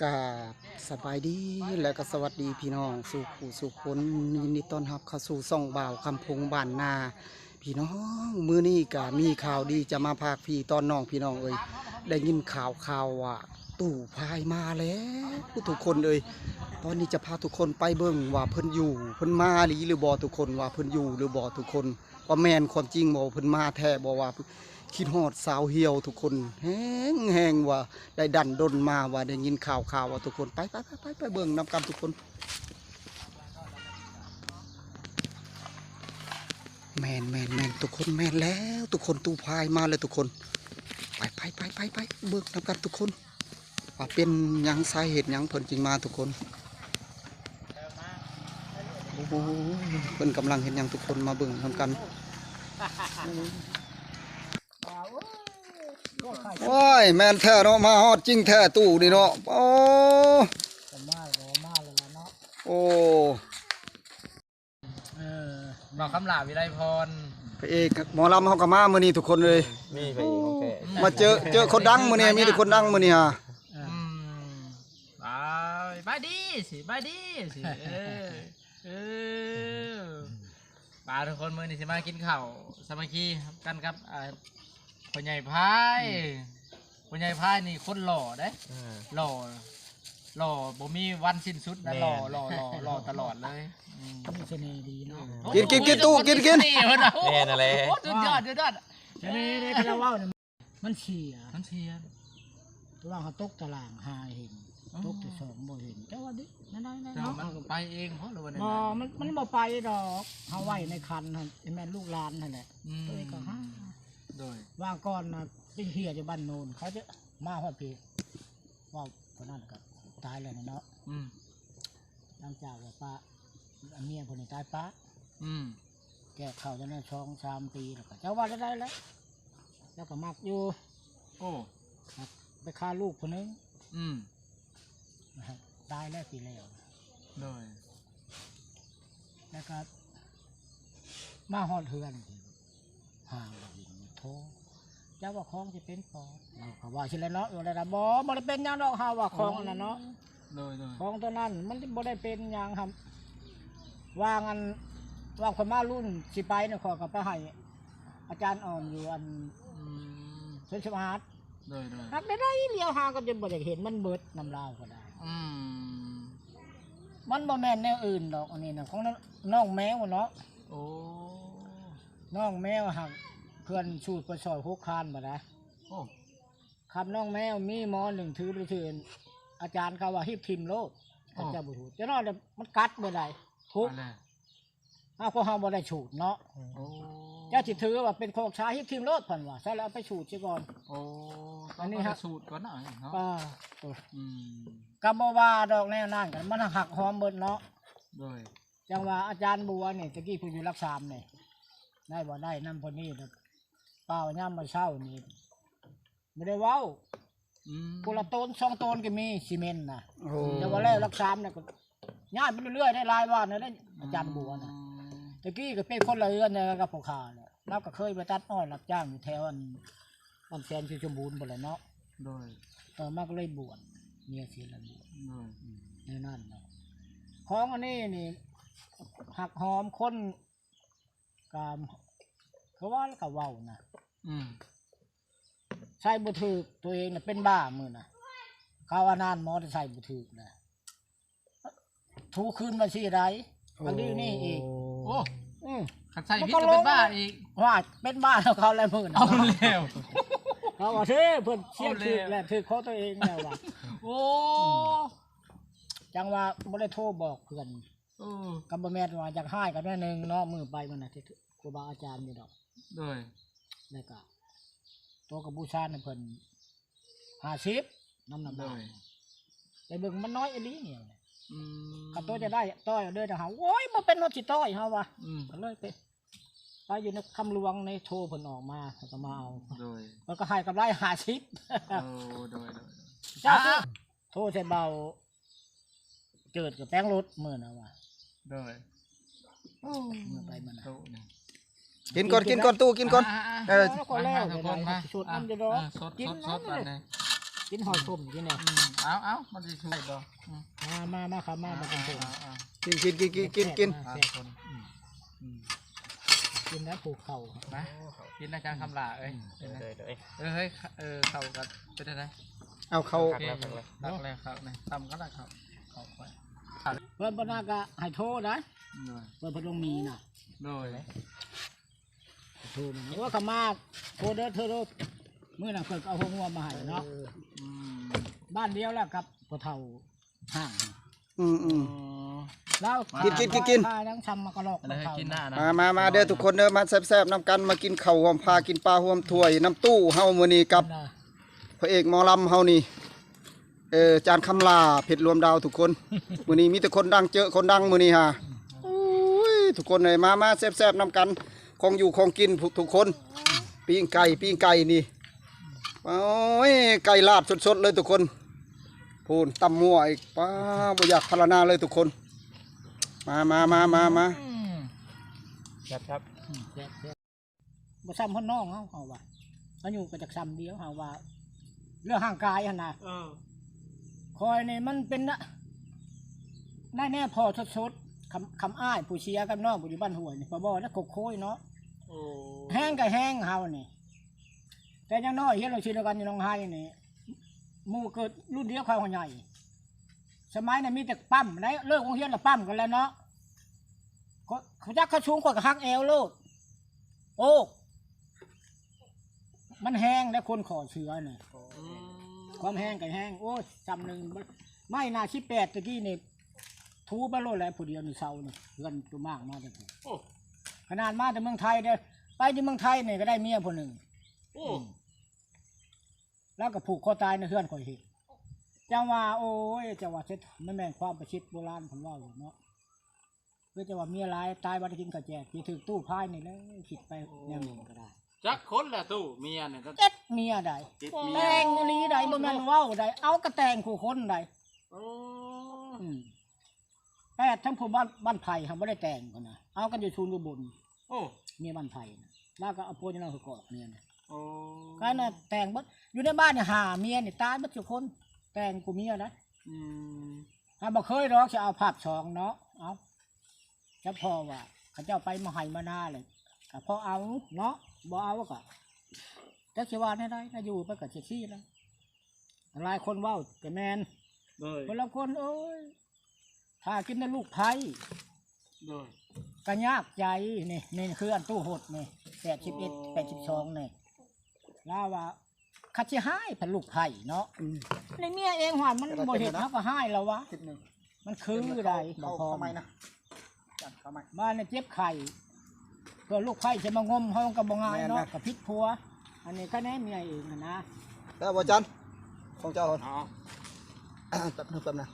กาบสบายดีและก็สวัสดีพี่น้องสู่ผู้สู่คนยินดีต้อนรับเข้าสู่ซ่องบ่าวคำพงบ้านนาพี่น้องมื้อนี้ก็มีข่าวดีจะมาพากพี่ตอนน้องพี่น้องเอ้ยได้ยินข่าวว่าตู่พายมาแล้วทุกคนเอ้ยตอนนี้จะพาทุกคนไปเบิ่งว่าเพิ่นอยู่เพิ่นมาหรือบ่ทุกคนว่าเพิ่นอยู่หรือบ่ทุกคนว่าแม่นความจริงบ่เพิ่นมาแท้บ่ว่าคิดฮอดสาวเหี่ยวทุกคนแห้งว่าได้ดันดนมาว่าได้ยินข่าวว่าทุกคนไปเบิ่งนำกันทุกคนแม่นทุกคนแม่นแล้วทุกคนตู้พายมาเลยทุกคนไปเบิ่งนำกันทุกคนว่าเป็นหยังสาเหตุหยังเพิ่นจริงมาทุกคนโอ้โหเพิ่นกำลังเห็นหยังทุกคนมาเบิ่งนำกันว้ายแม่นแท้เนาะมาฮอดจริงแท้ตู้นี่เนาะโอ้มาเลยเนาะโอ้บอกคำลาวิไลพรพระเอกหมอลำเฮาก็มามื้อนี้ทุกคนเลยมีพระเอกของแกมาเจอคนดังมื้อนี้มีแต่คนดังมื้อนี้ฮะไปดีสิป่าทุกคนมื้อนี้สิมากินข้าวสามัคคีกันครับพ่อใหญ่พายนี่คนหล่อเด้หล่อบ่มีวันสิ้นสุดนะหล่อตลอดเลยมีเสน่ห์ดีเนาะกินตู้กินแน่นั่นแหละสุดยอดเสน่ห์ได้เราเว้าเนี่ยมันเสียตัวว่าเขาตกตารางหาเห็นตกแต่สองบ่เห็นแต่ว่าดินั่นได้เนาะมันก็ไปเองเพราะว่ามันบ่ไปดอกเฮาไว้ในคันหั่นแม่นลูกหลานนั่นแหละตัวเองก็หาโดยว่าก่อนน่ะเป็นเฮียอยู่บ้านโนนเขาจะมาฮอดพี่ว่าคนนั้นก็ตายแล้วเนาะหลังจากว่าป้าเมียคนนี้ตายป้าแก่เข้าจะได้2-3 ปีแล้วก็เจ้าว่าได้แล้วแล้วก็มักอยู่โอ้ไปฆ่าลูกคนนึงตายแล้วปีแล้วโดยแล้วก็มาฮอดเฮือนห่างหินโทเจ้าว่าคลองจะเป็นปอเขาว่าชิแล้วเนาะอะไรนะบ่ได้เป็นยังดอกเฮาว่าคลองอันนั้นเนาะคลองตัวนั้นมันบ่ได้เป็นยังครับว่างันว่าคนมารุ่นสิไปเนี่ยขอกับไปให้อาจารย์อ่อนอยู่อันเซนสมาร์ทนักได้เลี้ยวหาก็จะบ่ได้เห็นมันเบิดน้ำลาวก็ได้มันบ่แม่นแนวอื่นดอกอันนี้นะของน้องแมวเนาะโอ้น้องแมวหักเพื่อนชูดไปซอย6 คานบ่ได้โอ้คำน้องแมวมีหมอ1ถือไปเชิญอาจารย์เขาว่าฮิบทิมโลดอาจารย์บ่ถูกจะนอนมันกัดบ่ได้ทุกพวกเฮาบ่ได้ฉูดเนาะเจ้าสิถือว่าเป็นโคกชาฮิบทิมโลดเพิ่นว่าใช่แล้วไปฉูดซิก่อนโอ้อันนี้ฮะฉูดก่อนหน่อยเนาะก็บ่ว่าดอกแนวนั้นกันมันหักหอมเบิดเนาะโดยจังว่าอาจารย์บัวนี่ตะกี้ผู้อยู่รักษานี่ได้บ่ได้นำพอนี้เปล่ายามมื้อเช้านี่ไม่ได้เว้ากุละต้น2 ต้นก็มีซีเมนต์น่ะแต่ว่าแล้วรักษาเนี่ยก็ย้ายไปเรื่อยๆได้หลายวันได้อาจารย์บัวน่ะตะกี้ก็เป็นคนละเรือนกับพ่อค้าเนี่ยเราก็เคยไปตัดอ้อยรับจ้างอยู่แถวอันแสนชมบูรณ์บ่ล่ะเนาะโดยมาก็เลยบวชเมียเสียแล้วบวชนั่นเนาะของอันนี้นี่หักหอมคนกามเขาว่าแล้วก็เว้านะใส่บุถือตัวเองน่ะเป็นบ้ามือน่ะเขาว่านานหมอจะใส่บุถือนะถูคืนมาสิไรอันนี้นี่อีกโอ้ขัดใส่พิษก็เป็นบ้าอีกว่าเป็นบ้าแล้วเขาแล้วมือเอาเร็วเขาว่าเท่เพื่อนเชี่ยถือแหละถือเขาตัวเองแล้วว่ะโอ้จังว่าไม่ได้โทรบอกเพื่อนกับบแม่ว่าจากให้กันแม่นึงเนาะมือไปมันน่ะที่ครูบาอาจารย์นี่ดอกด้วยแล้วก็ตัวกับบูชาเนี่ยเพิ่น50น้ำได้แต่เบิ่งมันน้อยอีหลีเนี่ยถ้าตัวจะได้ต้อยเด้อจะหาโอ้ยบ่เป็นรถสิต้อยเฮาว่ะก็เลยไปอยู่ในคำหลวงในโทรเพิ่นออกมาก็มาเอาแล้วก็ให้กับได้50โดยเจ้าโทรใส่เบาเจิดกับแป้งรถมื้อน่ะว่ะโดยมื้อไปมันน่ะกินก่อนตู้กินก่อนก็แล้วทุกคนมาสดอันนี้ กินหอยส้มกินเนี่ย เอามันจะช่วยบ่ มาครับมาเป็นต้น กินกิน แซ่คนกินแล้วผูกเข่า นะกินอาจารย์คำลาเอ้ยเฮ้ยเข่ากันเป็นอะไร เอาเข้า ตักแล้วครับนี่ตำก็ได้ครับเข้าไป เพิ่นบ่น่าก็ให้โทษนะ โดย เพิ่นลงมีน่ะ โดย โทษมันว่าเขามาโทษเด้อเธอเด้อมื้อน่ะเพิ่นเอาหัวงัวมาให้เนาะบ้านเดียวแล้วกับพ่อเฒ่าห้าง แล้ว กิน ทั้งทำมากระลอก อะไรให้กินหน้านะ มาเด้อทุกคนเด้อมาแซ่บๆน้ำกันมากินข้าวหอมพากินปลาหอมถ้วยน้ำตู้เฮามื้อนี้กับพระเอกหมอลำเฮานี่จานคำลาเผ็ดรวมดาวทุกคน มื้อนี้มีแต่คนดังเจอคนดังมื้อนี้ฮะโอ้ยทุกคนเลยมาแซ่บๆน้ำกันของอยู่ของกินทุกคนปิ้งไก่นี่โอ้ยไก่ลาดสดๆเลยทุกคนพูนตำมั่วอีกป้าบ่อยากพารณาเลยทุกคนมาครับบ่ซ้ำพ่อน้องเฮาว่าอายุก็จักซ้ำเดียวเฮาว่าเรื่องห่างกายหั่นน่ะคอยนี่มันเป็นนะได้แน่พอสดคำอ้ายผู้เชียกับน้องผู้อยู่บ้านห้วยนี่บ่นะกกโคยเนาะแห้งก็แห้งเฮานี่แต่ยังน้อยเฮียนเราชื่อเดียวกันอยู่น้องไห้นี่หมู่เกิดรุ่นเดียวเขาใหญ่สมัยนั้นมีแต่ปั๊มได้เลิกโรงเรียนแล้วปั๊มกันแล้วเนาะเขาจักเขาชูงกว่ากับฮักเอลโลดโอ้มันแห้งแล้วคนขอเชื้อเนี่ยความแห้งกับแห้งโอ้จำหนึ่งไม่นา18ตะกี้นี่ทูบโลดแล้วผู้เดียวนี่เศร้านี่เงินตัวมากมาแต่ขนาดมาแต่เมืองไทยเด้อไปที่เมืองไทยนี่ก็ได้เมียคนหนึ่งแล้วก็ผูกคอตายในเฮือนคอยเห็นจังว่าโอ้ยจังว่าเช็ดไม่แม่นความประชิดโบราณผมว่าอยู่เนาะเพื่อจะว่าเมียร้ายตายวันกินกระแจกที่ถือตู้พายนี่แล้วคิดไปแนวนี้ก็ได้ จักคนแหละตู้เมียเนี่ย เจ็ดเมียใดแต่งอลีใดบ่แม่นเว้าใดเอากระแต่งคู่คนใดแต่ทั้งผู้บ้านไผ่เขาไม่ได้แต่งกันนะเอากันอยู่ชูนอยู่บนเมียบ้านไผ่แล้วก็เอาพวกนี้เรากอกเมียนะก็น่ะแต่งบัดอยู่ในบ้านเนี่ยหาเมียเนี่ยตายบัดทุกคนแต่งกูเมียนะถ้าบ่เคยหรอกจะเอาภาพช่องเนาะเอาจะพอว่าเขาเจ้าไปมาให้มาหน้าเลยก็พอเอาเนาะบ่เอาก็จักสิว่าได้ถ้าอยู่ไปก็เจ็ดซี่แล้วหลายคนเว้าแต่แม่นคนละคนโอ้ยถ้ากินได้ลูกไผ่ก็ยากใจนี่คืออันตู้หดนี่81 82นี่ลาว่าคัดสิหายพันลูกไผ่เนาะในเมียเองหวานมันบ่เห็นเฮาก็หายแล้ววะมันคือใดบ่พอมั้ยนะบ้านเนี่ยเจ็บไข่เพื่อลูกไผ่จะมางมเฮาก็บ่ง่ายเนาะก็พิษผัวอันนี้ก็แน่เมียเองนะแล้วบ่จันของเจ้าคนจับนึกแป๊บนะ